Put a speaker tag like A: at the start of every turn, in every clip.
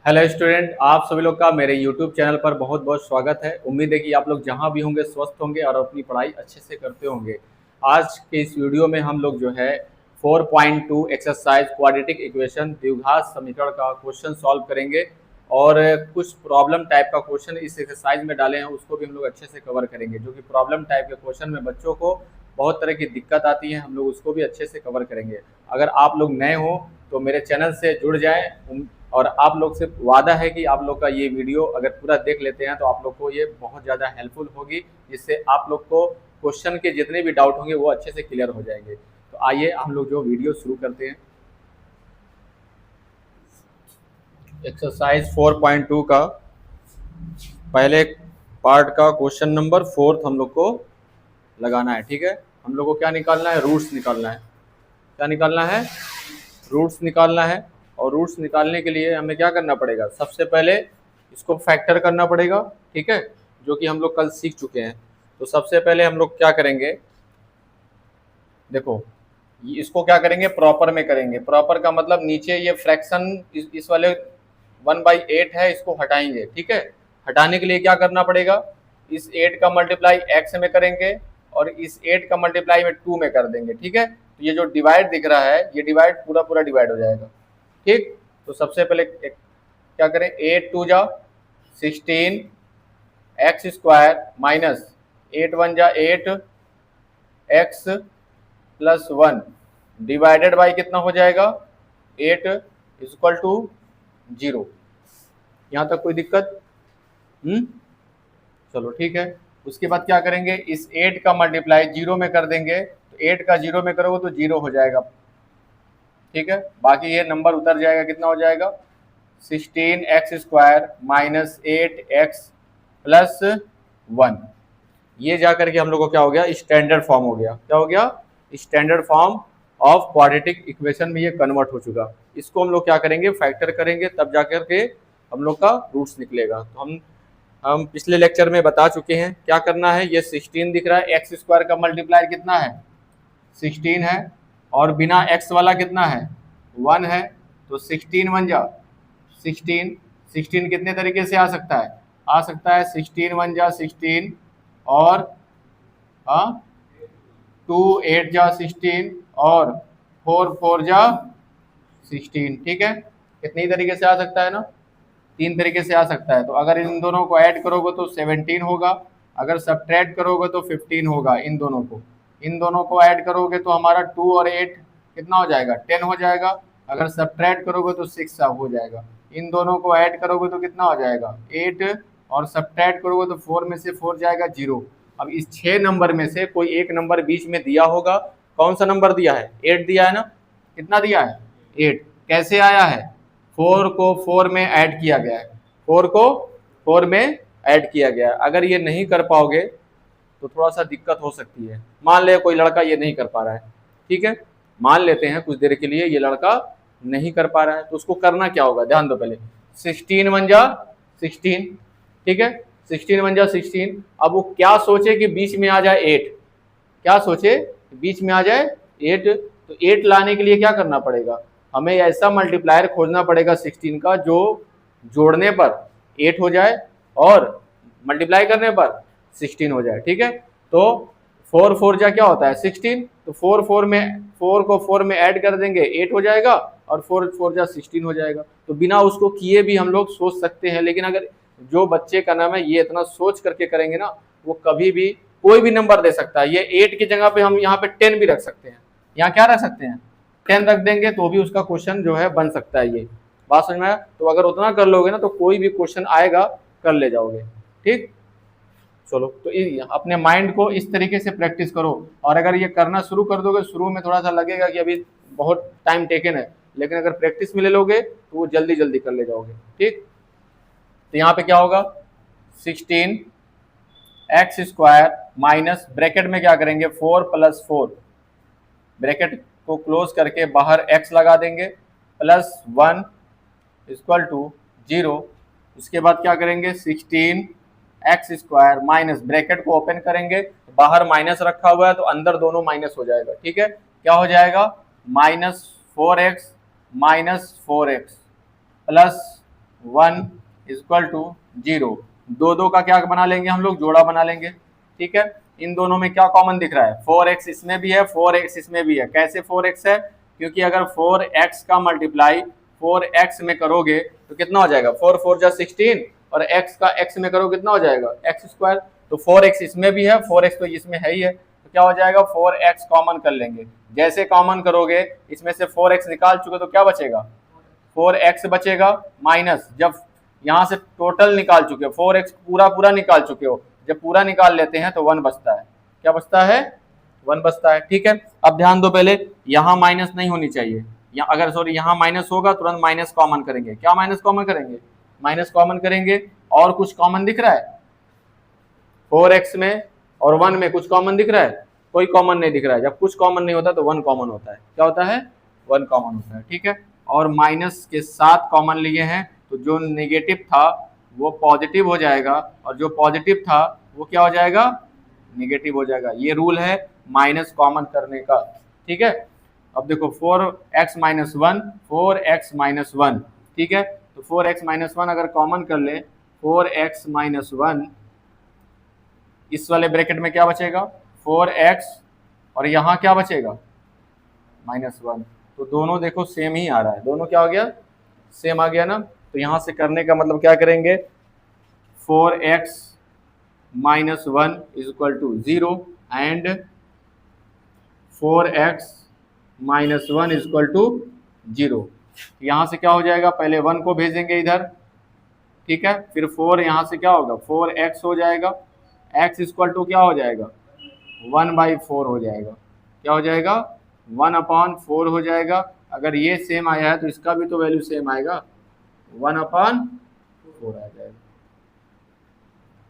A: Hello student, आप सभी लोग का मेरे यूट्यूब चैनल पर बहुत बहुत स्वागत है। उम्मीद है कि आप लोग जहां भी होंगे स्वस्थ होंगे और अपनी पढ़ाई अच्छे से करते होंगे। आज के इस वीडियो में हम लोग जो है 4.2 एक्सरसाइज क्वाड्रेटिक इक्वेशन द्विघात समीकरण का क्वेश्चन सॉल्व करेंगे और कुछ प्रॉब्लम टाइप का क्वेश्चन इस एक्सरसाइज में डाले हैं उसको भी हम लोग अच्छे से कवर करेंगे। जो कि प्रॉब्लम टाइप के क्वेश्चन में बच्चों को बहुत तरह की दिक्कत आती है, हम लोग उसको भी अच्छे से कवर करेंगे। अगर आप लोग नए हो तो मेरे चैनल से जुड़ जाएं और आप लोग से वादा है कि आप लोग का ये वीडियो अगर पूरा देख लेते हैं तो आप लोग को ये बहुत ज़्यादा हेल्पफुल होगी, जिससे आप लोग को क्वेश्चन के जितने भी डाउट होंगे वो अच्छे से क्लियर हो जाएंगे। तो आइए हम लोग जो वीडियो शुरू करते हैं। एक्सरसाइज 4.2 का पहले पार्ट का क्वेश्चन नंबर 4 हम लोग को लगाना है। ठीक है, हम लोग को क्या निकालना है? रूट्स निकालना है। क्या निकालना है? रूट्स निकालना है। और रूट्स निकालने के लिए हमें क्या करना पड़ेगा? सबसे पहले इसको फैक्टर करना पड़ेगा। ठीक है, जो कि हम लोग कल सीख चुके हैं। तो सबसे पहले हम लोग क्या करेंगे, देखो इसको क्या करेंगे, प्रॉपर में करेंगे। प्रॉपर का मतलब नीचे ये फ्रैक्शन इस वाले 1/8 है, इसको हटाएंगे। ठीक है, हटाने के लिए क्या करना पड़ेगा, इस 8 का मल्टीप्लाई x में करेंगे और इस 8 का मल्टीप्लाई में 2 में कर देंगे। ठीक है, तो ये जो डिवाइड दिख रहा है ये डिवाइड पूरा पूरा डिवाइड हो जाएगा। ठीक, तो सबसे पहले क्या करें, 8 2 जा 16 एक्स स्क्वायर माइनस 8 1 जा 8 एक्स प्लस 1 डिवाइडेड बाई कितना हो जाएगा, 8 इक्वल टू 0। यहाँ तक कोई दिक्कत? चलो ठीक है। उसके बाद क्या करेंगे, इस 8 का मल्टीप्लाई 0 में कर देंगे। तो 8 का 0 में करोगे तो 0 हो जाएगा। ठीक है, बाकी ये नंबर उतर जाएगा, कितना हो जाएगा, 16 x square minus 8 x plus 1। ये जाकर के हम लोग को क्या हो गया, स्टैंडर्ड फॉर्म हो गया। क्या हो गया? Standard form of quadratic equation में ये कन्वर्ट हो चुका। इसको हम लोग क्या करेंगे, फैक्टर करेंगे, तब जाकर के हम लोग का रूट्स निकलेगा। तो हम पिछले लेक्चर में बता चुके हैं क्या करना है। ये 16 दिख रहा है, एक्स स्क्वायर का मल्टीप्लायर कितना है, 16 है, और बिना एक्स वाला कितना है, 1 है। तो 16 1 जा 16, 16 कितने तरीके से आ सकता है, आ सकता है 16 1 जा 16 और 2 8 जा 16 और 4 4 जा 16। ठीक है, कितनी तरीके से आ सकता है ना, 3 तरीके से आ सकता है। तो अगर इन दोनों को ऐड करोगे तो 17 होगा, अगर सब्ट्रैक्ट करोगे तो 15 होगा। इन दोनों को ऐड करोगे तो हमारा 2 और 8 कितना हो जाएगा, 10 हो जाएगा। अगर सब्ट्रैक्ट करोगे तो 6 हो जाएगा। इन दोनों को ऐड करोगे तो कितना हो जाएगा, 8, और सब्ट्रैक्ट करोगे तो 4 में से 4 जाएगा 0। अब इस 6 नंबर में से कोई एक नंबर बीच में दिया होगा। कौन सा नंबर दिया है? 8 दिया है ना। कितना दिया है? 8। कैसे आया है? 4 को 4 में ऐड किया गया है। 4 को 4 में ऐड किया गया है। अगर ये नहीं कर पाओगे तो थोड़ा सा दिक्कत हो सकती है। मान ले कोई लड़का ये नहीं कर पा रहा है। ठीक है, मान लेते हैं कुछ देर के लिए ये लड़का नहीं कर पा रहा है, तो उसको करना क्या होगा, ध्यान दो पहले। 16 1 जा 16, ठीक है, 16 1 जा 16। अब वो क्या सोचे कि बीच में आ जाए 8, क्या सोचे, बीच में आ जाए 8। तो 8 लाने के लिए क्या करना पड़ेगा, हमें ऐसा मल्टीप्लायर खोजना पड़ेगा 16 का जो जोड़ने पर 8 हो जाए और मल्टीप्लाई करने पर 16 हो जाए। ठीक है, तो 4 4 जा क्या होता है, 16। तो 4 को 4 में ऐड कर देंगे, 8 हो जाएगा, और 4 4 जा 16 हो जाएगा। तो बिना उसको किए भी हम लोग सोच सकते हैं, लेकिन अगर जो बच्चे का नाम है ये इतना सोच करके करेंगे ना, वो कभी भी कोई भी नंबर दे सकता है। ये 8 की जगह पे हम यहाँ पे 10 भी रख सकते हैं। यहाँ क्या रख सकते हैं, 10 रख देंगे तो भी उसका क्वेश्चन जो है बन सकता है। ये बात समझ में आया? तो अगर उतना कर लोगे ना तो कोई भी क्वेश्चन आएगा कर ले जाओगे। ठीक, चलो तो अपने माइंड को इस तरीके से प्रैक्टिस करो। और अगर ये करना शुरू कर दोगे, शुरू में थोड़ा सा लगेगा कि अभी बहुत टाइम टेकन है, लेकिन अगर प्रैक्टिस में ले लोगे तो वो जल्दी जल्दी कर ले जाओगे। ठीक, तो यहाँ पे क्या होगा, 16 एक्स स्क्वायर माइनस ब्रैकेट में क्या करेंगे, 4 + 4, ब्रैकेट को क्लोज करके बाहर x लगा देंगे, प्लस 1 इक्वल टू 0। उसके बाद क्या करेंगे, 16 एक्स स्क्वायर माइनस ब्रैकेट को ओपन करेंगे, बाहर माइनस रखा हुआ है तो अंदर दोनों माइनस हो जाएगा। ठीक है, क्या हो जाएगा, -4x - 4x plus 1 equal to 0। दो दो का क्या बना लेंगे हम लोग, जोड़ा बना लेंगे। ठीक है, इन दोनों में क्या कॉमन दिख रहा है, 4x इसमें भी है 4x इसमें भी है। कैसे 4x है, क्योंकि अगर 4x का मल्टीप्लाई 4x में करोगे तो कितना हो जाएगा, 4 4 जा 16 और x का x में करो कितना हो जाएगा x स्क्वायर। तो 4x इसमें भी है 4x तो इसमें है ही है, तो क्या हो जाएगा 4x कॉमन कर लेंगे। जैसे कॉमन करोगे इसमें से 4x निकाल चुके तो क्या बचेगा 4x बचेगा, माइनस जब यहाँ से टोटल निकाल चुके हो 4x पूरा पूरा निकाल चुके हो, जब पूरा निकाल लेते हैं तो 1 बचता है। क्या बचता है, 1 बचता है। ठीक है, अब ध्यान दो, पहले यहाँ माइनस नहीं होनी चाहिए, या अगर सॉरी यहाँ माइनस होगा तुरंत माइनस कॉमन करेंगे। क्या माइनस कॉमन करेंगे, माइनस कॉमन करेंगे। और कुछ कॉमन दिख रहा है 4x में और 1 में, कुछ कॉमन दिख रहा है, कोई कॉमन नहीं दिख रहा है। जब कुछ कॉमन नहीं होता तो 1 कॉमन होता है। क्या होता है, 1 कॉमन होता है। ठीक है, और माइनस के साथ कॉमन लिए हैं तो जो नेगेटिव था वो पॉजिटिव हो जाएगा और जो पॉजिटिव था वो क्या हो जाएगा, नेगेटिव हो जाएगा। ये रूल है माइनस कॉमन करने का। ठीक है, अब देखो 4x माइनस 1 4x माइनस 1। ठीक है, तो 4x माइनस 1 अगर कॉमन कर ले 4x माइनस 1, इस वाले ब्रैकेट में क्या बचेगा 4x और यहाँ क्या बचेगा माइनस 1। तो दोनों देखो सेम ही आ रहा है, दोनों क्या हो गया, सेम आ गया ना। तो यहाँ से करने का मतलब क्या करेंगे, 4x minus 1 is equal to 0 and 4x minus 1 is equal to 0। यहाँ से क्या हो जाएगा, पहले 1 को भेजेंगे इधर। ठीक है, फिर 4 यहाँ से क्या होगा 4x हो जाएगा, x इक्वल टू क्या हो जाएगा 1/4 हो जाएगा। क्या हो जाएगा 1/4 हो जाएगा। अगर ये सेम आया है तो इसका भी तो वैल्यू सेम आएगा, 1/4 आ जाएगा।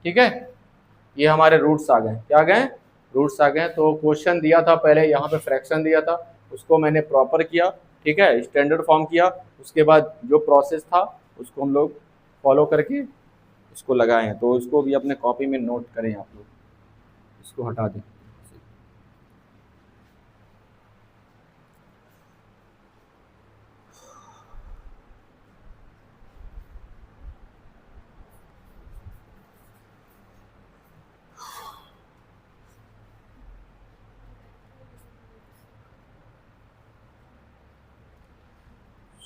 A: ठीक है, ये हमारे रूट्स आ गए। क्या आ गए, रूट्स आ गए। तो क्वेश्चन दिया था पहले, यहाँ पे फ्रैक्शन दिया था, उसको मैंने प्रॉपर किया। ठीक है, स्टैंडर्ड फॉर्म किया, उसके बाद जो प्रोसेस था उसको हम लोग फॉलो करके इसको लगाए हैं। तो उसको भी अपने कॉपी में नोट करें आप लोग, इसको हटा दें।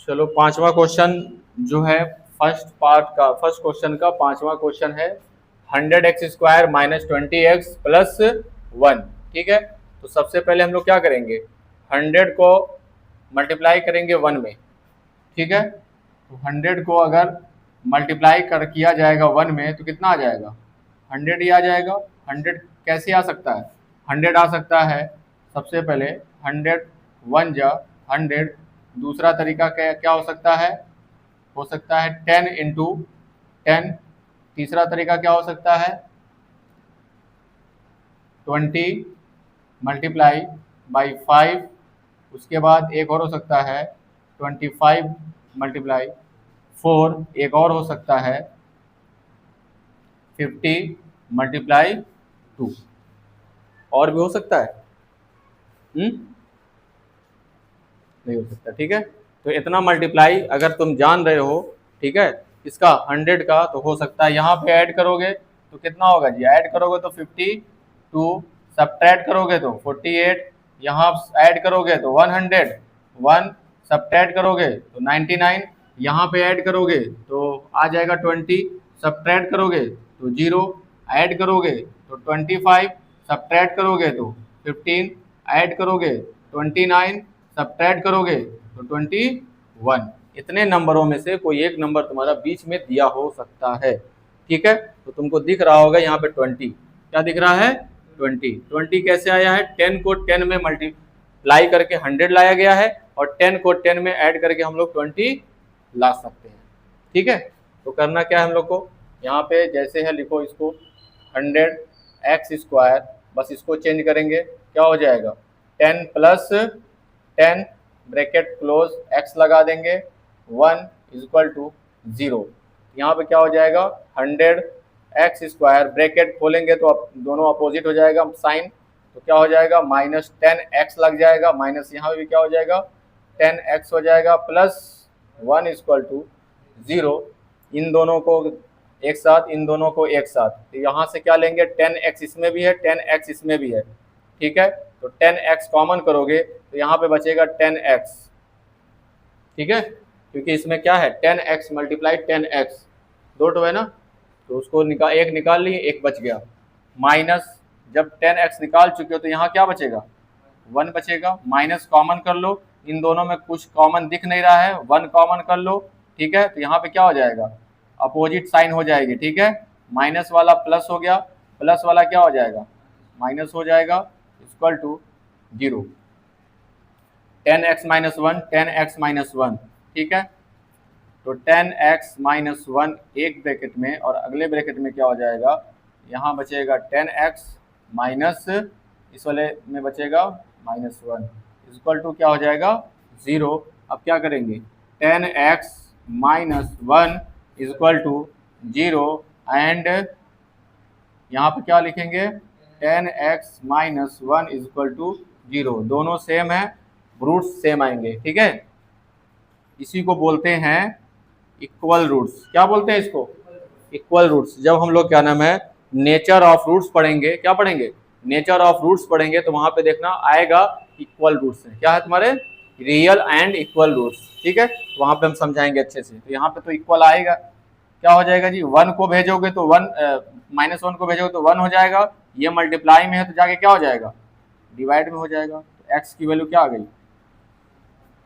A: चलो पांचवा क्वेश्चन जो है फर्स्ट पार्ट का, फर्स्ट क्वेश्चन का पांचवा क्वेश्चन है 100x² माइनस 20x प्लस 1। ठीक है, तो सबसे पहले हम लोग क्या करेंगे, 100 को मल्टीप्लाई करेंगे 1 में। ठीक है, तो 100 को अगर मल्टीप्लाई कर किया जाएगा 1 में तो कितना आ जाएगा 100 ही आ जाएगा। 100 कैसे आ सकता है, 100 आ सकता है सबसे पहले 100 1 जा 100। दूसरा तरीका क्या क्या हो सकता है 10 इंटू 10। तीसरा तरीका क्या हो सकता है 20 मल्टीप्लाई बाई 5। उसके बाद एक और हो सकता है 25 मल्टीप्लाई 4। एक और हो सकता है 50 मल्टीप्लाई 2। और भी हो सकता है, नहीं हो सकता। ठीक है, तो इतना मल्टीप्लाई अगर तुम जान रहे हो, ठीक है, इसका 100 का, तो हो सकता है यहाँ पे ऐड करोगे तो कितना होगा जी, ऐड करोगे तो 52, सब्ट्रैक्ट करोगे तो 48, यहाँ ऐड करोगे तो 100, 1 सब्ट्रैक्ट करोगे तो 99, यहाँ पे ऐड करोगे तो आ जाएगा 20, सब्ट्रैक्ट करोगे तो 0, ऐड करोगे तो 25, सब्ट्रैक्ट करोगे तो 15, ऐड करोगे 29, सब्ट्रैक्ट करोगे तो 21। इतने नंबरों में से कोई एक नंबर तुम्हारा बीच में दिया हो सकता है। ठीक है, तो तुमको दिख रहा होगा यहाँ पे 20, क्या दिख रहा है 20। 20 कैसे आया है, 10 को 10 में मल्टीप्लाई करके 100 लाया गया है और 10 को 10 में ऐड करके हम लोग 20 ला सकते हैं। ठीक है, तो करना क्या है हम लोग को, यहाँ पे जैसे है लिखो इसको 100x², बस इसको चेंज करेंगे, क्या हो जाएगा 10 प्लस 10 ब्रैकेट क्लोज x लगा देंगे 1 इक्वल टू 0। यहाँ पे क्या हो जाएगा 100x² ब्रैकेट खोलेंगे तो दोनों अपोजिट हो जाएगा साइन, तो क्या हो जाएगा माइनस 10x लग जाएगा, माइनस यहाँ पे भी क्या हो जाएगा 10x हो जाएगा, प्लस 1 इक्वल टू 0। इन दोनों को एक साथ, इन दोनों को एक साथ, तो यहाँ से क्या लेंगे 10x इसमें भी है 10x इसमें भी है, ठीक है। तो 10x कॉमन करोगे तो यहाँ पे बचेगा 10x, ठीक है, क्योंकि इसमें क्या है 10x मल्टीप्लाई 10x, दो टो है ना, तो उसको एक निकाल लिए, एक बच गया, माइनस जब 10x निकाल चुके हो तो यहाँ क्या बचेगा 1 बचेगा, माइनस कॉमन कर लो, इन दोनों में कुछ कॉमन दिख नहीं रहा है, 1 कॉमन कर लो, ठीक है। तो यहाँ पे क्या हो जाएगा अपोजिट साइन हो जाएगी, ठीक है, माइनस वाला प्लस हो गया, प्लस वाला क्या हो जाएगा माइनस हो जाएगा, equal to 0, 10x minus 1 10x minus 1, ठीक है। तो 10x माइनस 1 एक ब्रैकेट में और अगले ब्रैकेट में क्या हो जाएगा, यहाँ बचेगा 10x माइनस, इस वाले में बचेगा माइनस 1, इक्वल टू क्या हो जाएगा 0। अब क्या करेंगे 10x minus 1 equal to 0 and यहाँ पे क्या लिखेंगे 10x माइनस 1 इक्वल टू 0, दोनों सेम है, रूट्स सेम आएंगे, ठीक है। इसी को बोलते हैं इक्वल रूट्स। क्या बोलते हैं इसको इक्वल रूट्स। जब हम लोग क्या नाम है नेचर ऑफ रूट्स पढ़ेंगे, क्या पढ़ेंगे नेचर ऑफ रूट्स पढ़ेंगे, तो वहां पे देखना आएगा इक्वल रूट्स है, क्या है तुम्हारे रियल एंड इक्वल रूट्स, ठीक है। तो वहां पे हम समझाएंगे अच्छे से। तो यहाँ पे तो इक्वल आएगा, क्या हो जाएगा जी 1 को भेजोगे तो 1 माइनस 1 को भेजोगे तो 1 हो जाएगा, ये मल्टीप्लाई में है तो जाके क्या हो जाएगा डिवाइड में हो जाएगा। तो x की वैल्यू क्या आ गई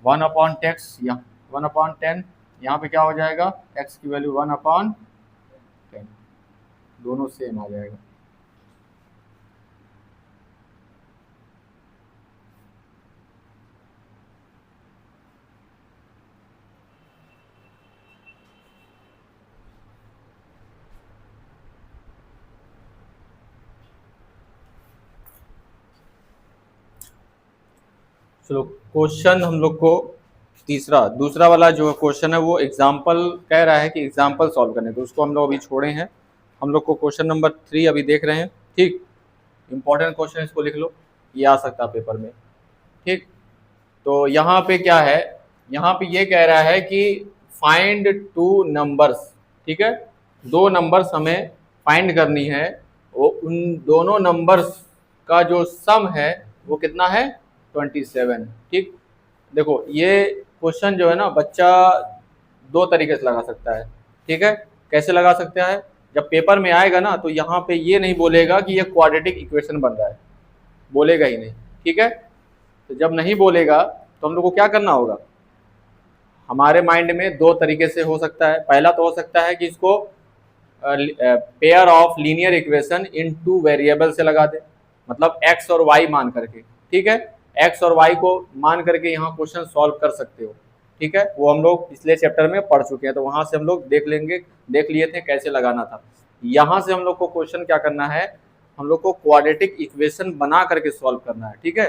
A: 1/10, या 1/10, यहाँ पे क्या हो जाएगा x की वैल्यू 1/10, दोनों सेम आ जाएगा। चलो क्वेश्चन हम लोग को दूसरा वाला जो क्वेश्चन है वो एग्जाम्पल कह रहा है कि एग्जाम्पल सॉल्व करने, तो उसको हम लोग अभी छोड़े हैं। हम लोग को क्वेश्चन नंबर 3 अभी देख रहे हैं, ठीक। इंपॉर्टेंट क्वेश्चन, इसको लिख लो, ये आ सकता है पेपर में, ठीक। तो यहाँ पे क्या है, यहाँ पे ये कह रहा है कि फाइंड 2 नंबर्स, ठीक है, 2 नंबर्स हमें फाइंड करनी है, वो उन दोनों नंबर्स का जो सम है वो कितना है 27, ठीक। देखो ये क्वेश्चन जो है ना बच्चा 2 तरीके से लगा सकता है, ठीक है। कैसे लगा सकता है, जब पेपर में आएगा ना तो यहाँ पे ये नहीं बोलेगा कि ये क्वाड्रेटिक इक्वेशन बन रहा है, बोलेगा ही नहीं, ठीक है। तो जब नहीं बोलेगा तो हम लोग को क्या करना होगा, हमारे माइंड में 2 तरीके से हो सकता है। पहला तो हो सकता है कि इसको pair of linear equation in 2 variable से लगा दे, मतलब x और y मान करके, ठीक है, x और y को मान करके यहाँ क्वेश्चन सॉल्व कर सकते हो, ठीक है। वो हम लोग पिछले चैप्टर में पढ़ चुके हैं, तो वहां से हम लोग देख लिए थे कैसे लगाना था। यहाँ से हम लोग को क्वेश्चन क्या करना है, हम लोग को क्वाड्रेटिक इक्वेशन बना करके सॉल्व करना है, ठीक है।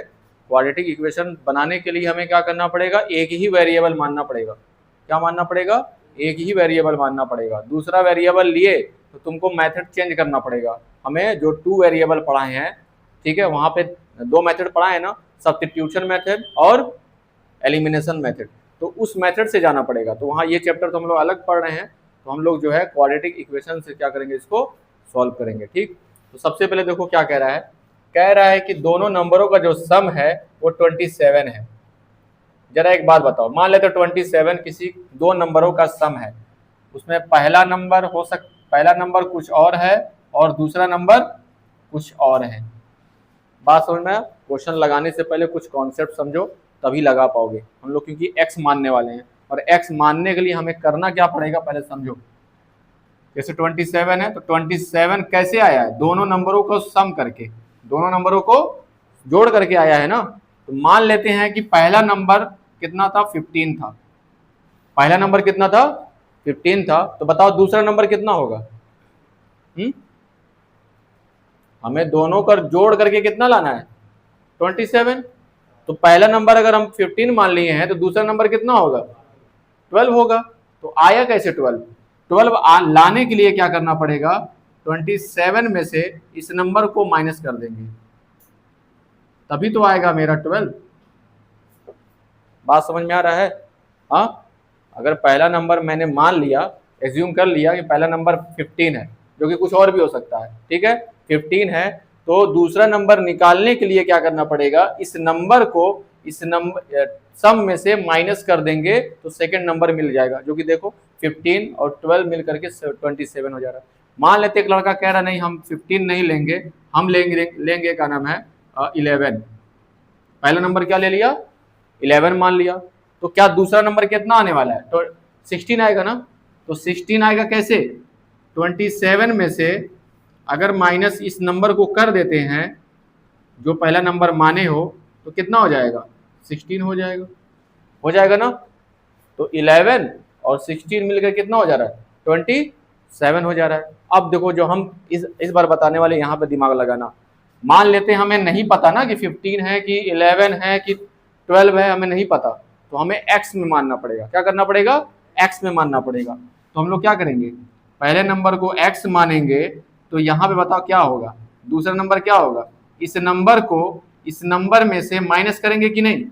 A: क्वाड्रेटिक इक्वेशन बनाने के लिए हमें क्या करना पड़ेगा, एक ही वेरिएबल मानना पड़ेगा। क्या मानना पड़ेगा, एक ही वेरिएबल मानना पड़ेगा। दूसरा वेरिएबल लिए तो तुमको मेथड चेंज करना पड़ेगा। हमें जो 2 वेरिएबल पढ़ाए हैं, ठीक है, वहां पे 2 मेथड पढ़ाए हैं ना, सब्स्टिट्यूशन मेथड और एलिमिनेशन मेथड, तो उस मेथड से जाना पड़ेगा। तो वहाँ ये चैप्टर तो हम लोग अलग पढ़ रहे हैं, तो हम लोग जो है क्वाड्रेटिक इक्वेशन से क्या करेंगे, इसको सॉल्व करेंगे, ठीक। तो सबसे पहले देखो क्या कह रहा है कि दोनों नंबरों का जो सम है वो 27 है। जरा एक बात बताओ, मान लेते 27 किसी 2 नंबरों का सम है, उसमें पहला नंबर कुछ और है और दूसरा नंबर कुछ और है। बात समझ में, क्वेश्चन लगाने से पहले कुछ कॉन्सेप्ट समझो तभी लगा पाओगे। हम लोग क्योंकि x मानने वाले हैं, और x मानने के लिए हमें करना क्या पड़ेगा पहले समझो। जैसे 27 है तो 27 कैसे आया है, दोनों नंबरों को सम करके, दोनों नंबरों को जोड़ करके आया है ना। तो मान लेते हैं कि पहला नंबर कितना था 15 था, पहला नंबर कितना था 15 था, तो बताओ दूसरा नंबर कितना होगा। हमें दोनों का जोड़ करके कितना लाना है 27। तो पहला नंबर अगर हम 15 मान लिए हैं तो दूसरा नंबर कितना होगा 12 होगा। तो आया कैसे 12 लाने के लिए क्या करना पड़ेगा, 27 में से इस नंबर को माइनस कर देंगे, तभी तो आएगा मेरा 12। बात समझ में आ रहा है। हाँ, अगर पहला नंबर मैंने मान लिया एज्यूम कर लिया कि पहला नंबर 15 है, जो कि कुछ और भी हो सकता है, ठीक है, 15 है, तो दूसरा नंबर निकालने के लिए क्या करना पड़ेगा, इस नंबर को इस नंबर सम में से माइनस कर देंगे तो सेकंड नंबर मिल जाएगा, जो कि देखो 15 और 12 मिल करके 27 हो जा रहा है। मान लेते एक लड़का कह रहा नहीं हम 15 नहीं लेंगे, हम लेंगे क्या नाम है 11। पहला नंबर क्या ले लिया 11 मान लिया, तो क्या दूसरा नंबर कितना आने वाला है, तो 16 आएगा ना, तो 16 आएगा कैसे, 27 में से अगर माइनस इस नंबर को कर देते हैं जो पहला नंबर माने हो तो कितना हो जाएगा 16 हो जाएगा ना, तो 11 और 16 मिलकर कितना हो जा रहा है 27 हो जा रहा है। अब देखो जो हम इस बार बताने वाले यहाँ पे दिमाग लगाना, मान लेते हैं हमें नहीं पता ना कि 15 है कि 11 है कि 12 है, हमें नहीं पता, तो हमें x में मानना पड़ेगा, क्या करना पड़ेगा x में मानना पड़ेगा। तो हम लोग क्या करेंगे, पहले नंबर को x मानेंगे, तो यहाँ पे बताओ क्या होगा, दूसरा नंबर क्या होगा, इस नंबर को इस नंबर में से माइनस करेंगे कि नहीं,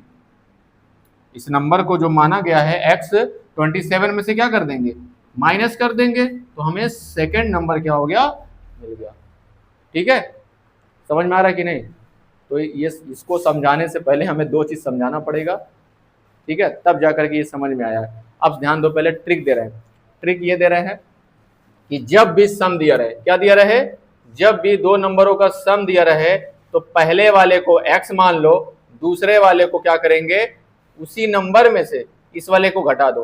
A: इस नंबर को जो माना गया है x 27 में से क्या कर देंगे माइनस कर देंगे, तो हमें सेकंड नंबर क्या हो गया मिल गया। ठीक है, समझ में आ रहा है कि नहीं। तो ये इसको समझाने से पहले हमें दो चीज समझाना पड़ेगा, ठीक है, तब जाकर के ये समझ में आया है। अब ध्यान दो, पहले ट्रिक दे रहे हैं, ट्रिक ये दे रहे हैं कि जब भी सम दिया रहे, क्या दिया रहे, जब भी दो नंबरों का सम दिया रहे तो पहले वाले को x मान लो, दूसरे वाले को क्या करेंगे उसी नंबर में से इस वाले को घटा दो,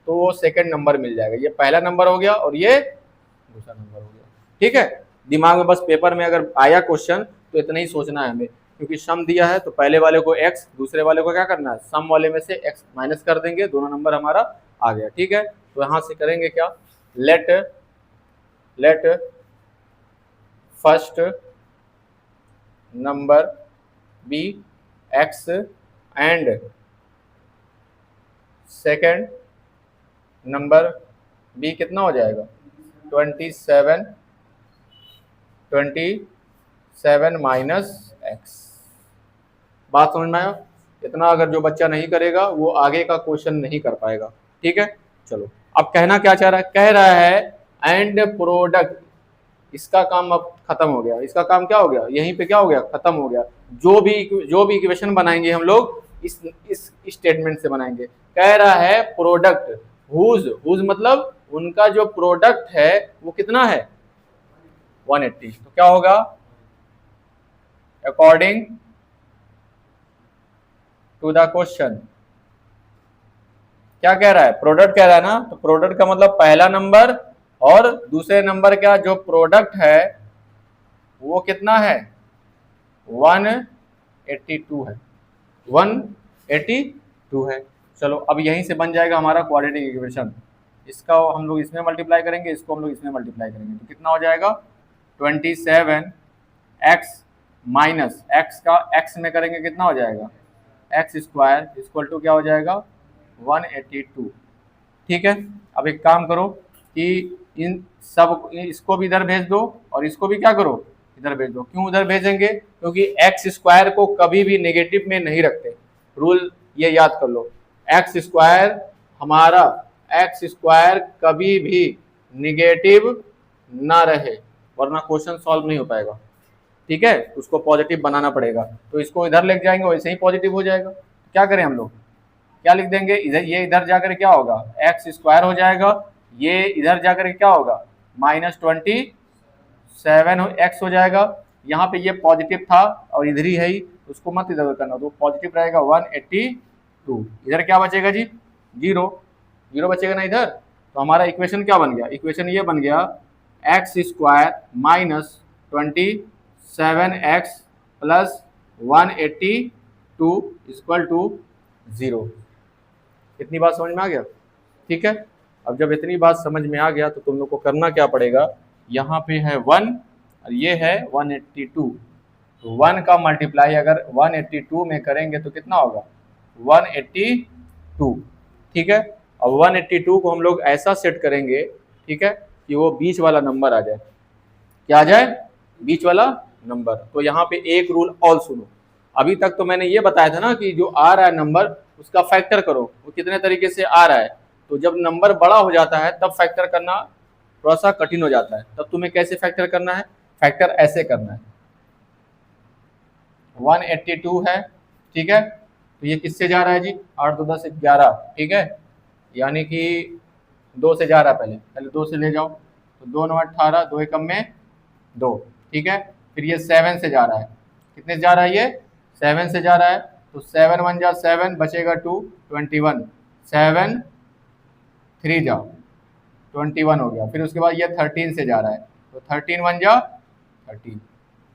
A: तो वो सेकंड नंबर मिल जाएगा। ये पहला नंबर हो गया और ये दूसरा नंबर हो गया। ठीक है, दिमाग में बस पेपर में अगर आया क्वेश्चन तो इतना ही सोचना है हमें, क्योंकि सम दिया है तो पहले वाले को x, दूसरे वाले को क्या करना है, सम वाले में से x माइनस कर देंगे, दोनों नंबर हमारा आ गया। ठीक है, तो यहाँ से करेंगे क्या, let first number be x and second number be कितना हो जाएगा 27 माइनस x। बात समझ में आया, इतना अगर जो बच्चा नहीं करेगा वो आगे का क्वेश्चन नहीं कर पाएगा। ठीक है, चलो अब कहना क्या चाह रहा है, कह रहा है एंड प्रोडक्ट, इसका काम अब खत्म हो गया, इसका काम क्या हो गया, यहीं पे क्या हो गया खत्म हो गया। जो भी इक्वेशन बनाएंगे हम लोग इस स्टेटमेंट से बनाएंगे। कह रहा है प्रोडक्ट हुज मतलब उनका जो प्रोडक्ट है वो कितना है 180, तो क्या होगा अकॉर्डिंग टू द क्वेश्चन, क्या कह रहा है, प्रोडक्ट कह रहा है ना, तो प्रोडक्ट का मतलब पहला नंबर और दूसरे नंबर का जो प्रोडक्ट है वो कितना है 182 है, 182 है। चलो अब यहीं से बन जाएगा हमारा क्वाड्रेटिक इक्वेशन, इसका हम लोग इसमें मल्टीप्लाई करेंगे, इसको हम लोग इसमें मल्टीप्लाई करेंगे, तो कितना हो जाएगा 27x माइनस x का x में करेंगे कितना हो जाएगा x स्क्वायर इक्वल टू क्या हो जाएगा 182। ठीक है, अब एक काम करो कि इन सब इसको भी इधर भेज दो और इसको भी क्या करो इधर भेज दो। क्यों उधर भेजेंगे, क्योंकि x स्क्वायर को कभी भी नेगेटिव में नहीं रखते, रूल ये याद कर लो, x स्क्वायर हमारा x स्क्वायर कभी भी नेगेटिव ना रहे वरना क्वेश्चन सॉल्व नहीं हो पाएगा। ठीक है, उसको पॉजिटिव बनाना पड़ेगा, तो इसको इधर लेके जाएंगे वैसे ही पॉजिटिव हो जाएगा। क्या करें हम लोग, क्या लिख देंगे इधर, ये इधर जाकर क्या होगा एक्स स्क्वायर हो जाएगा, ये इधर जाकर क्या होगा -27x हो जाएगा। यहाँ पे ये पॉजिटिव था और इधर ही है ही, उसको मत इधर करना, तो पॉजिटिव रहेगा 182। इधर क्या बचेगा जी 0 बचेगा ना इधर, तो हमारा इक्वेशन क्या बन गया, इक्वेशन ये बन गया x square minus 27x plus 182 equal to 0। इतनी बात समझ में आ गया। ठीक है, अब जब इतनी बात समझ में आ गया तो तुम लोग को करना क्या पड़ेगा, यहाँ पे है 1 और ये है 182, तो 1 का मल्टीप्लाई अगर 182 में करेंगे तो कितना होगा 182। ठीक है, अब 182 को हम लोग ऐसा सेट करेंगे, ठीक है, कि वो बीच वाला नंबर आ जाए, क्या आ जाए बीच वाला नंबर। तो यहाँ पे एक रूल और सुनो, अभी तक तो मैंने ये बताया था ना कि जो आ रहा है नंबर उसका फैक्टर करो, वो कितने तरीके से आ रहा है, तो जब नंबर बड़ा हो जाता है तब फैक्टर करना थोड़ा सा कठिन हो जाता है। तब तुम्हें कैसे फैक्टर करना है, फैक्टर ऐसे करना है, 182 है, ठीक है, तो ये किससे जा रहा है जी, 8 2 10 11, ठीक है, यानी कि 2 से जा रहा है, पहले 2 से ले जाओ, तो 2 9 18, 2 एकम में 2, ठीक है, फिर ये 7 से जा रहा है, कितने से जा रहा है ये, 7 से जा रहा है, तो 7 1 जा 7, बचेगा 2, 21, 7 3 जा 21 हो गया, फिर उसके बाद ये 13 से जा रहा है, तो 13 1 जा 13,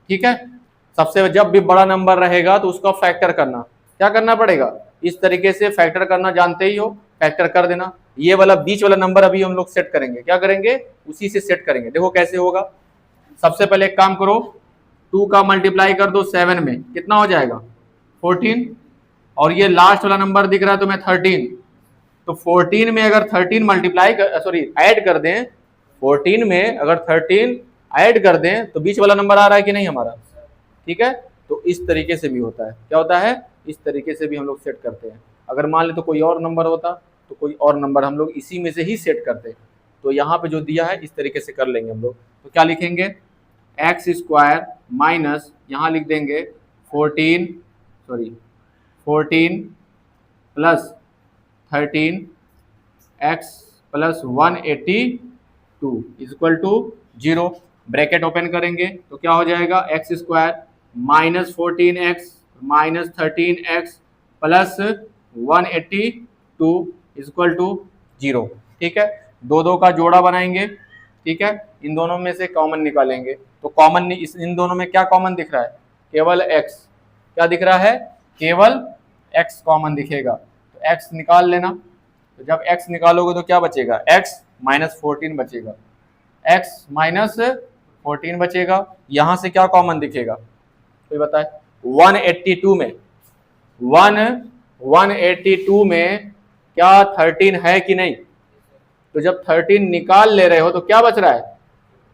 A: ठीक है। सबसे जब भी बड़ा नंबर रहेगा तो उसका फैक्टर करना, क्या करना पड़ेगा, इस तरीके से फैक्टर करना जानते ही हो, फैक्टर कर देना। ये वाला बीच वाला नंबर अभी हम लोग सेट करेंगे, क्या करेंगे, उसी से सेट करेंगे। देखो कैसे होगा, सबसे पहले एक काम करो, 2 का मल्टीप्लाई कर दो 7 में, कितना हो जाएगा 14, और ये लास्ट वाला नंबर दिख रहा है तुम्हें 13, तो 14 में अगर 13 मल्टीप्लाई ऐड कर दें, 14 में अगर 13 ऐड कर दें तो बीच वाला नंबर आ रहा है कि नहीं हमारा, ठीक है। तो इस तरीके से भी होता है, क्या होता है, इस तरीके से भी हम लोग सेट करते हैं। अगर मान ले तो कोई और नंबर होता तो कोई और नंबर हम लोग इसी में से ही सेट करते, तो यहाँ पे जो दिया है इस तरीके से कर लेंगे हम लोग। तो क्या लिखेंगे, एक्स स्क्वायर माइनस, यहाँ लिख देंगे 14 plus 13 x plus 182 equal to 0, bracket open करेंगे तो क्या हो जाएगा, x square minus 14x minus 13x plus 182 equal to 0, ठीक है। दो दो का जोड़ा बनाएंगे, ठीक है, इन दोनों में से कॉमन निकालेंगे, तो कॉमन इन दोनों में क्या कॉमन दिख रहा है, केवल x, क्या दिख रहा है, केवल x कॉमन दिखेगा, तो x निकाल लेना। तो जब x निकालोगे तो क्या बचेगा, x माइनस 14 बचेगा, x माइनस 14 बचेगा, यहां से क्या कॉमन दिखेगा, कोई बताए, 182 में 182 में क्या 13 है कि नहीं, तो जब 13 निकाल ले रहे हो तो क्या बच रहा है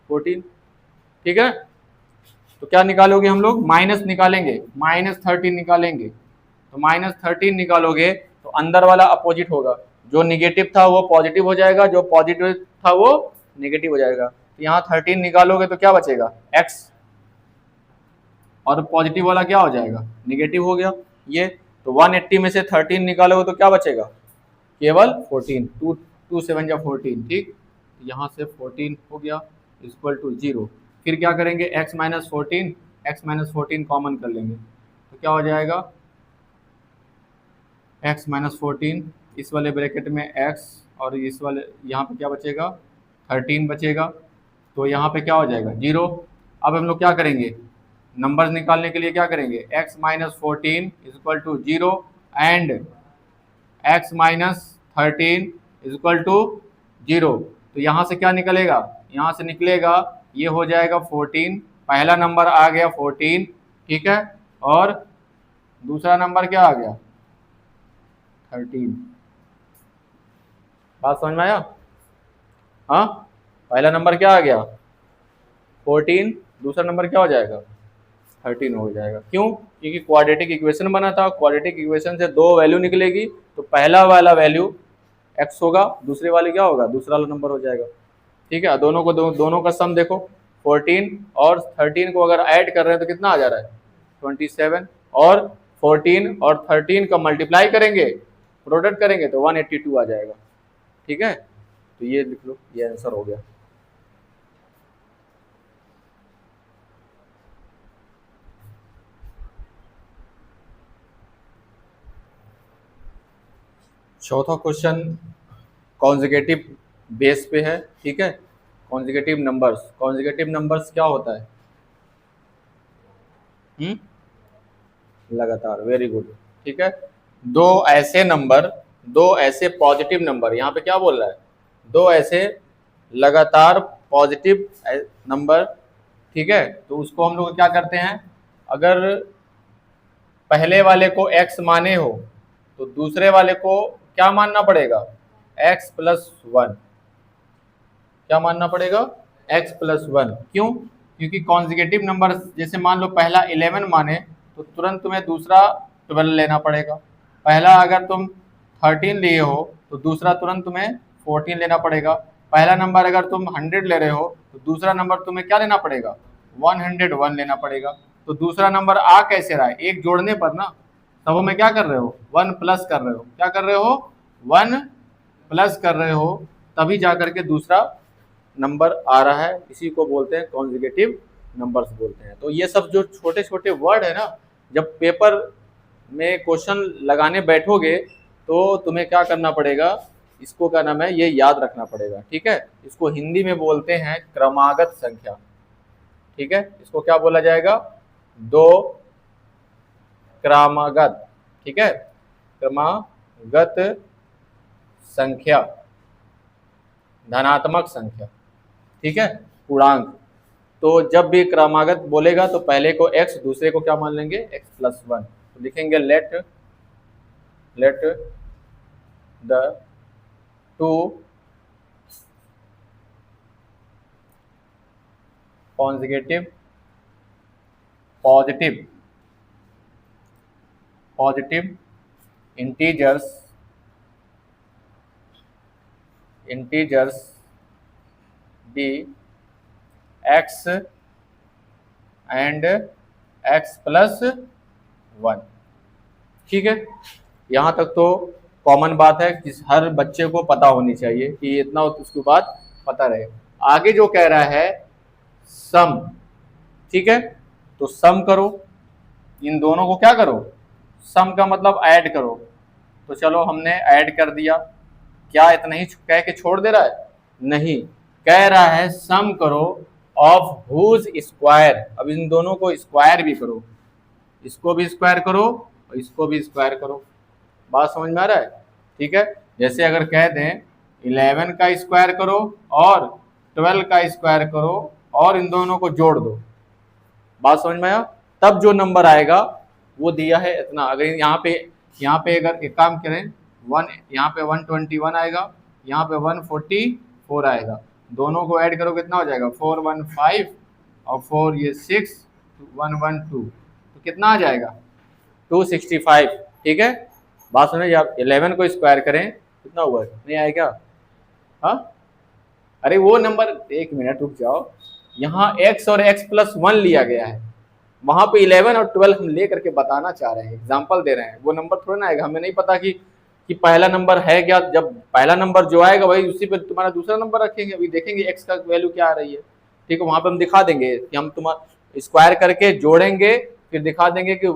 A: 14, ठीक है। तो क्या निकालोगे हम लोग, माइनस निकालेंगे, माइनस 13 निकालेंगे, तो माइनस 13 निकालोगे तो अंदर वाला अपोजिट होगा, जो निगेटिव था वो पॉजिटिव हो जाएगा, जो पॉजिटिव था वो निगेटिव हो जाएगा। तो यहाँ 13 निकालोगे तो क्या बचेगा x, और पॉजिटिव वाला क्या हो जाएगा, निगेटिव हो गया ये, तो 180 में से 13 निकालोगे तो क्या बचेगा, केवल 14, 2 7 जा 14, ठीक, यहाँ से 14 हो गया इक्वल टू 0। फिर क्या करेंगे, x माइनस 14 कॉमन कर लेंगे, तो क्या हो जाएगा, x माइनस 14, इस वाले ब्रैकेट में x, और इस वाले यहाँ पे क्या बचेगा 13 बचेगा, तो यहाँ पे क्या हो जाएगा 0। अब हम लोग क्या करेंगे, नंबर्स निकालने के लिए क्या करेंगे, x minus 14 equal to 0 and x minus 13 equal to 0। तो यहाँ से क्या निकलेगा, यहाँ से निकलेगा ये हो जाएगा 14, पहला नंबर आ गया 14, ठीक है, और दूसरा नंबर क्या आ गया 13, बात समझ में आया, हाँ, पहला नंबर क्या आ गया 14, दूसरा नंबर क्या हो जाएगा 13 हो जाएगा, क्यों, क्योंकि क्वाड्रेटिक इक्वेशन बना था, क्वाड्रेटिक इक्वेशन से दो वैल्यू निकलेगी, तो पहला वाला वैल्यू x होगा, दूसरे वाले क्या होगा, दूसरा वाला नंबर हो जाएगा, ठीक है। दोनों को दोनों का सम देखो, 14 और 13 को अगर ऐड कर रहे हैं तो कितना आ जा रहा है 27, और 14 और 13 का मल्टीप्लाई करेंगे, प्रोडक्ट करेंगे तो 182 आ जाएगा, ठीक है। तो ये लिख लो, ये आंसर हो गया। चौथा क्वेश्चन कॉन्जिगेटिव बेस पे है, ठीक है, कॉन्जिगेटिव नंबर्स क्या होता है, लगातार, वेरी गुड, ठीक है, दो ऐसे पॉजिटिव नंबर, यहाँ पे क्या बोल रहा है, दो ऐसे लगातार पॉजिटिव नंबर, ठीक है, तो उसको हम लोग क्या करते हैं, अगर पहले वाले को x माने हो तो दूसरे वाले को क्या मानना पड़ेगा, x प्लस 1, क्या मानना पड़ेगा, x प्लस 1, क्यों, क्योंकि कॉन्जिगेटिव नंबर, जैसे मान लो पहला 11 माने तो तुरंत तुम्हें दूसरा 12 लेना पड़ेगा, पहला अगर तुम 13 लिए हो तो तो दूसरा तुरंत तुम्हें 14 लेना पड़ेगा। पहला नंबर अगर तुम 100 ले रहे हो तो दूसरा नंबर तुम्हें क्या लेना पड़ेगा, 101 लेना पड़ेगा। तो दूसरा नंबर आ कैसे रहा है, एक जोड़ने पर ना, तब में क्या कर रहे हो, 1 प्लस कर रहे हो, क्या कर रहे हो, 1 प्लस कर रहे हो, तभी जाकर के दूसरा नंबर आ रहा है। इसी को बोलते हैं कॉन्जिगेटिव नंबर्स बोलते हैं। तो ये सब जो छोटे छोटे वर्ड है ना, जब पेपर में क्वेश्चन लगाने बैठोगे तो तुम्हें क्या करना पड़ेगा, इसको क्या नाम है, ये याद रखना पड़ेगा, ठीक है। इसको हिंदी में बोलते हैं क्रमागत संख्या, ठीक है। इसको क्या बोला जाएगा, दो क्रमागत, ठीक है, क्रमागत संख्या, धनात्मक संख्या, ठीक है, पूर्णांक। तो जब भी क्रमागत बोलेगा तो पहले को x, दूसरे को क्या मान लेंगे, x+1। तो लिखेंगे let the two कॉन्जिगेटिव positive integers be x and x+1, ठीक है। यहाँ तक तो कॉमन बात है कि हर बच्चे को पता होनी चाहिए कि इतना उसके बाद पता रहे। आगे जो कह रहा है सम, ठीक है, तो सम करो, इन दोनों को क्या करो, सम का मतलब ऐड करो। तो चलो हमने ऐड कर दिया, क्या इतना ही कह के छोड़ दे रहा है, नहीं, कह रहा है सम करो ऑफ हुज स्क्वायर। अब इन दोनों को स्क्वायर भी करो, इसको भी स्क्वायर करो और इसको भी स्क्वायर करो। बात समझ में आ रहा है, ठीक है। जैसे अगर कह दें 11 का स्क्वायर करो और 12 का स्क्वायर करो और इन दोनों को जोड़ दो, बात समझ में आया, तब जो नंबर आएगा वो दिया है इतना। अगर यहाँ पे अगर एक काम करें, यहाँ पे 121 आएगा, यहाँ पे 144 आएगा, दोनों को ऐड करो कितना हो जाएगा, 415 और 4 ये 6 112, तो कितना आ जाएगा, 265, ठीक है। बात सुनिए, आप 11 को स्क्वायर करें कितना हुआ, नहीं आया क्या, हाँ, अरे वो नंबर, एक मिनट रुक जाओ, यहाँ x और x+1 लिया गया है, वहां पे 11 और 12 हम ले करके बताना चाह रहे हैं, एग्जाम्पल दे रहे हैं, वो नंबर थोड़ा ना आएगा। हमें नहीं पता कि पहला नंबर है क्या, जब पहला नंबर जो आएगा वही उसी पे तुम्हारा दूसरा नंबर रखेंगे। अभी देखेंगे x का वैल्यू क्या आ रही है, ठीक है, वहां पे हम दिखा देंगे कि हम तुम्हारा स्क्वायर करके जोड़ेंगे, फिर दिखा देंगे कि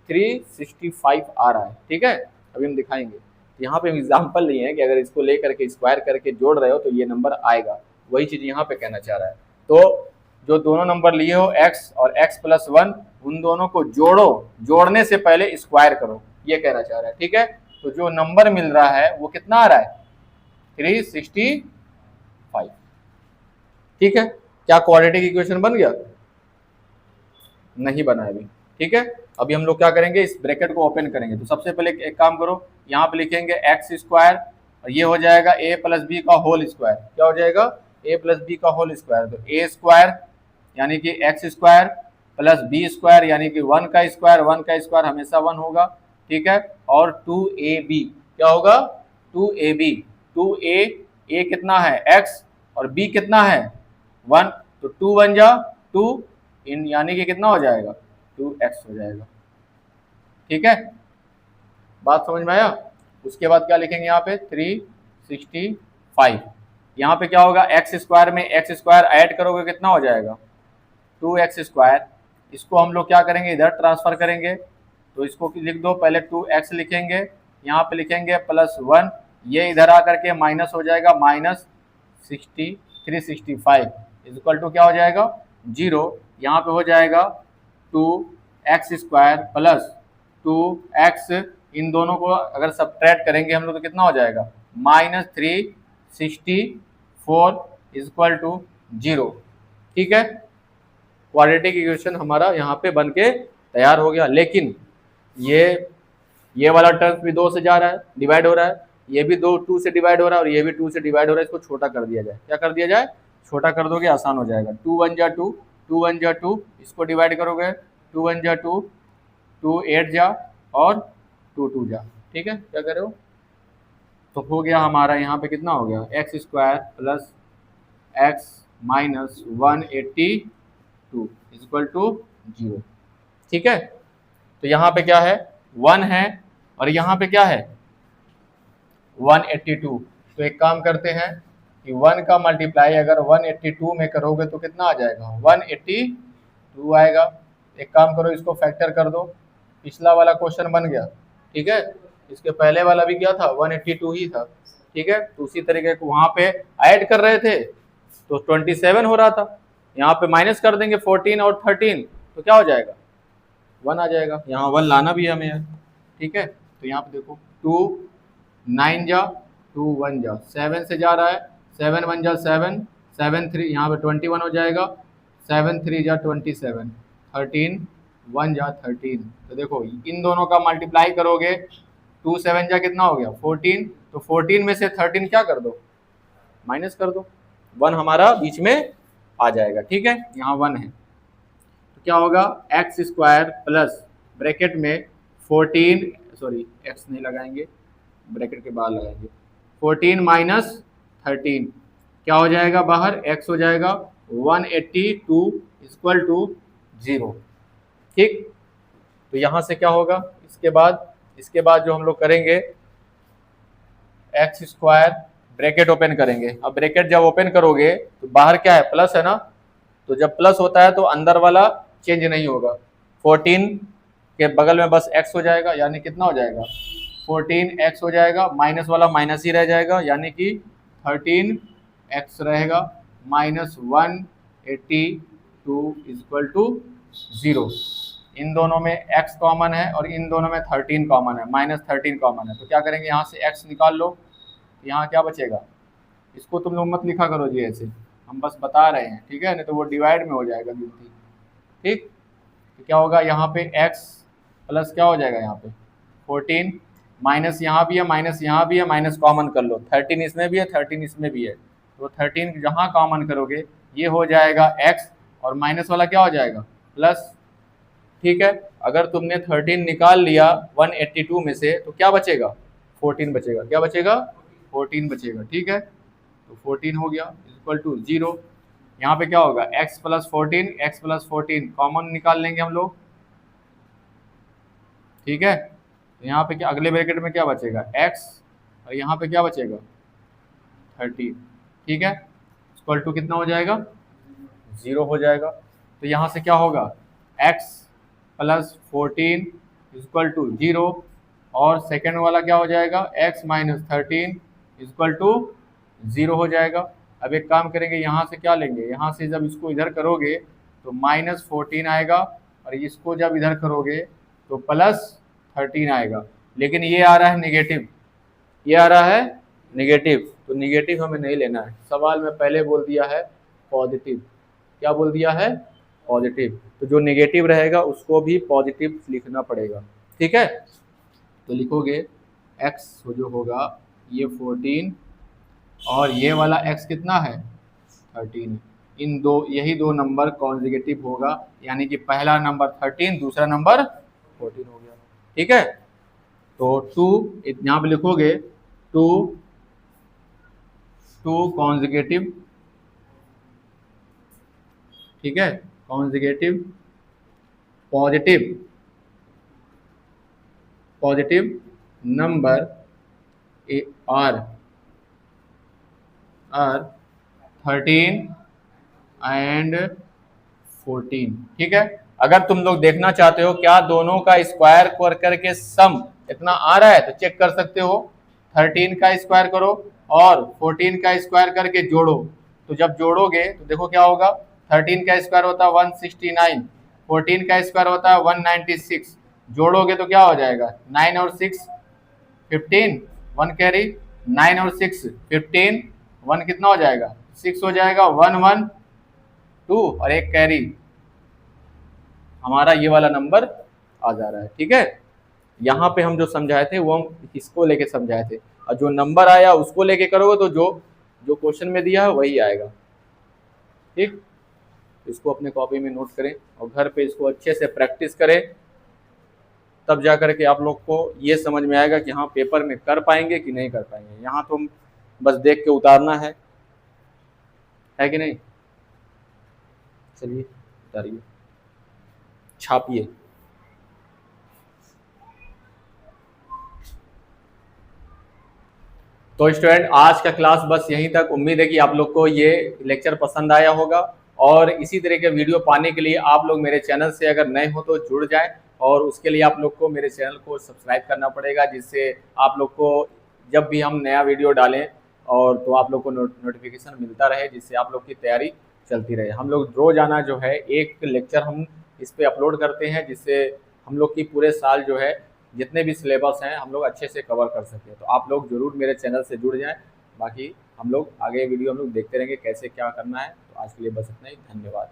A: 365 आ रहा है, ठीक है, अभी हम दिखाएंगे। यहाँ पे एग्जाम्पल नहीं है कि अगर इसको लेकर के स्क्वायर करके जोड़ रहे हो तो ये नंबर आएगा, वही चीज यहाँ पे कहना चाह रहा है। तो जो दोनों नंबर लिए हो x और x+1, उन दोनों को जोड़ो, जोड़ने से पहले स्क्वायर करो, ये कहना चाह रहा है, ठीक है। तो जो नंबर मिल रहा है वो कितना आ रहा है, 365, ठीक है। क्या क्वाड्रेटिक इक्वेशन बन गया, नहीं बना अभी, ठीक है। अभी हम लोग क्या करेंगे, इस ब्रैकेट को ओपन करेंगे। तो सबसे पहले एक काम करो, यहाँ पे लिखेंगे x स्क्वायर और ये हो जाएगा a+b का होल स्क्वायर, क्या हो जाएगा, a+b का होल स्क्वायर। तो a स्क्वायर यानी कि x square plus b square यानी कि 1 का स्क्वायर हमेशा 1 होगा, ठीक है। और 2ab क्या होगा, 2a कितना है x और b कितना है 1, तो 2 बन जा 2 इन, यानी कि कितना हो जाएगा, 2x हो जाएगा, ठीक है। बात समझ में आया। उसके बाद क्या लिखेंगे यहाँ पे 365, यहाँ पे क्या होगा, x स्क्वायर में x स्क्वायर ऐड करोगे कितना हो जाएगा, 2x स्क्वायर। इसको हम लोग क्या करेंगे, इधर ट्रांसफर करेंगे, तो इसको लिख दो, पहले 2x लिखेंगे, यहाँ पे लिखेंगे +1, ये इधर आकर के माइनस हो जाएगा, -365 इक्वल टू क्या हो जाएगा 0, यहाँ पे हो जाएगा 2x स्क्वायर प्लस 2x, इन दोनों को अगर सब्ट्रैक्ट करेंगे हम लोग तो कितना हो जाएगा, -364 इक्वल टू 0, ठीक है। क्वाड्रेटिक इक्वेशन हमारा यहाँ पे बन के तैयार हो गया। लेकिन ये वाला टर्म भी 2 से जा रहा है, डिवाइड हो रहा है, ये भी 2 से डिवाइड हो रहा है और ये भी 2 से डिवाइड हो रहा है, इसको छोटा कर दिया जाए। क्या कर दिया जाए, छोटा कर दोगे आसान हो जाएगा। 2 1 जा 2, 2 1 जा 2, इसको डिवाइड करोगे 2 1 जा 2, 2 8 जा और 2 2 जा, ठीक है। क्या कर रहे हो, तो हो गया हमारा यहाँ पे कितना हो गया, x square plus x minus 182 equal to 0। ठीक है, तो यहाँ पे क्या है 1 है और यहाँ पे क्या है 182। तो एक काम करते हैं कि 1 का मल्टीप्लाई अगर 182 में करोगे तो कितना आ जाएगा 182 आएगा। एक काम करो इसको फैक्टर कर दो, पिछला वाला क्वेश्चन बन गया। ठीक है, इसके पहले वाला भी क्या था 182 ही था। ठीक है, तो उसी तरीके को वहां पे ऐड कर रहे थे तो 27 हो रहा था, यहाँ पे माइनस कर देंगे 14 और 13 तो क्या हो जाएगा 1 आ जाएगा। यहाँ 1 लाना भी है हमें यार। ठीक है, तो यहाँ पे देखो 2 9 जा 2 1 जा 7 से जा रहा है, 7 1 जा 7 7 3 यहाँ पे 21 हो जाएगा, 7 3 जा 27 13 1 जा 13। तो देखो इन दोनों का मल्टीप्लाई करोगे 2 7 जा कितना हो गया 14, तो 14 में से 13 क्या कर दो माइनस कर दो, 1 हमारा बीच में आ जाएगा। ठीक है, यहाँ 1 है तो क्या होगा एक्स स्क्वायर प्लस ब्रैकेट में 14 सॉरी एक्स नहीं लगाएंगे ब्रैकेट के बाहर लगाएंगे 14 माइनस 13 क्या हो जाएगा बाहर एक्स हो जाएगा 182 इक्वल टू 0। ठीक, तो यहाँ से क्या होगा इसके बाद जो हम लोग करेंगे एक्स स्क्वायर ब्रैकेट ओपन करेंगे। अब ब्रैकेट जब ओपन करोगे तो बाहर क्या है प्लस है ना, तो जब प्लस होता है तो अंदर वाला चेंज नहीं होगा, 14 के बगल में बस x हो जाएगा, यानी कितना हो जाएगा 14x हो जाएगा, माइनस वाला माइनस ही रह जाएगा यानी कि 13x रहेगा माइनस 182 इक्वल टू 0। इन दोनों में x कॉमन है और इन दोनों में 13 कॉमन है, माइनस 13 कॉमन है। तो क्या करेंगे यहाँ से x निकाल लो, यहाँ क्या बचेगा, इसको तुम लोग मत लिखा करो जी ऐसे, हम बस बता रहे हैं। ठीक है, नहीं तो वो डिवाइड में हो जाएगा गिनती। ठीक, तो क्या होगा यहाँ पे x प्लस क्या हो जाएगा यहाँ पे 14 माइनस यहाँ भी है माइनस यहाँ भी है, माइनस कॉमन कर लो, 13 इसमें भी है 13 इसमें भी है, तो 13 जहाँ कॉमन करोगे ये हो जाएगा x और माइनस वाला क्या हो जाएगा प्लस। ठीक है, अगर तुमने 13 निकाल लिया 182 में से तो क्या बचेगा 14 बचेगा, क्या बचेगा 14 बचेगा। ठीक है, तो 14 हो गया इक्वल टू 0। यहाँ पे क्या होगा x प्लस 14 कॉमन निकाल लेंगे हम लोग। ठीक है, तो यहाँ पे क्या अगले ब्रैकेट में क्या बचेगा x और यहाँ पे क्या बचेगा 13। ठीक है, इक्वल टू कितना हो जाएगा 0 हो जाएगा। तो यहाँ से क्या होगा x प्लस 14 इक्वल टू 0 और सेकेंड वाला क्या हो जाएगा x माइनस 13 इक्वल टू 0 हो जाएगा। अब एक काम करेंगे यहाँ से क्या लेंगे, यहाँ से जब इसको इधर करोगे तो माइनस 14 आएगा और इसको जब इधर करोगे तो प्लस 13 आएगा, लेकिन ये आ रहा है निगेटिव, ये आ रहा है निगेटिव, तो निगेटिव हमें नहीं लेना है। सवाल में पहले बोल दिया है पॉजिटिव, क्या बोल दिया है पॉजिटिव, तो जो निगेटिव रहेगा उसको भी पॉजिटिव लिखना पड़ेगा। ठीक है, तो लिखोगे x जो होगा ये 14 और ये वाला x कितना है 13, इन दो यही दो नंबर कॉन्जिगेटिव होगा, यानी कि पहला नंबर 13 दूसरा नंबर 14 हो गया। ठीक है, तो 2 यहाँ पे लिखोगे 2 कॉन्जिगेटिव। ठीक है, consecutive positive number are 13 and 14। ठीक है, अगर तुम लोग देखना चाहते हो क्या दोनों का स्क्वायर करके सम इतना आ रहा है तो चेक कर सकते हो, 13 का स्क्वायर करो और 14 का स्क्वायर करके जोड़ो, तो जब जोड़ोगे तो देखो क्या होगा 13 का स्क्वायर होता है 169, 14 का स्क्वायर होता है 196, जोड़ोगे तो क्या हो जाएगा 9 और 6 15 1 कैरी, 9 और 6 15 1 कितना हो जाएगा 6 हो जाएगा 1 1 2 और एक कैरी, हमारा ये वाला नंबर आ जा रहा है। ठीक है, यहाँ पे हम जो समझाए थे वो हम इसको लेके समझाए थे, और जो नंबर आया उसको लेके करोगे तो जो क्वेश्चन में दिया है वही आएगा। ठीक, इसको अपने कॉपी में नोट करें और घर पे इसको अच्छे से प्रैक्टिस करें। तब जा कर के आप लोग को ये समझ में आएगा कि हाँ पेपर में कर पाएंगे कि नहीं कर पाएंगे। यहाँ तो बस देख के उतारना है कि नहीं। चलिए उतारिए, छापिए। तो स्टूडेंट आज का क्लास बस यहीं तक। उम्मीद है कि आप लोग को ये लेक्चर पसंद आया होगा, और इसी तरह के वीडियो पाने के लिए आप लोग मेरे चैनल से अगर नए हो तो जुड़ जाएं, और उसके लिए आप लोग को मेरे चैनल को सब्सक्राइब करना पड़ेगा, जिससे आप लोग को जब भी हम नया वीडियो डालें और तो आप लोग को नोटिफिकेशन मिलता रहे, जिससे आप लोग की तैयारी चलती रहे। हम लोग रोजाना जो है एक लेक्चर हम इस पर अपलोड करते हैं, जिससे हम लोग की पूरे साल जो है जितने भी सिलेबस हैं हम लोग अच्छे से कवर कर सकें। तो आप लोग ज़रूर मेरे चैनल से जुड़ जाएं। बाकी हम लोग आगे वीडियो हम लोग देखते रहेंगे कैसे क्या करना है। तो आज के लिए बस इतना ही, धन्यवाद।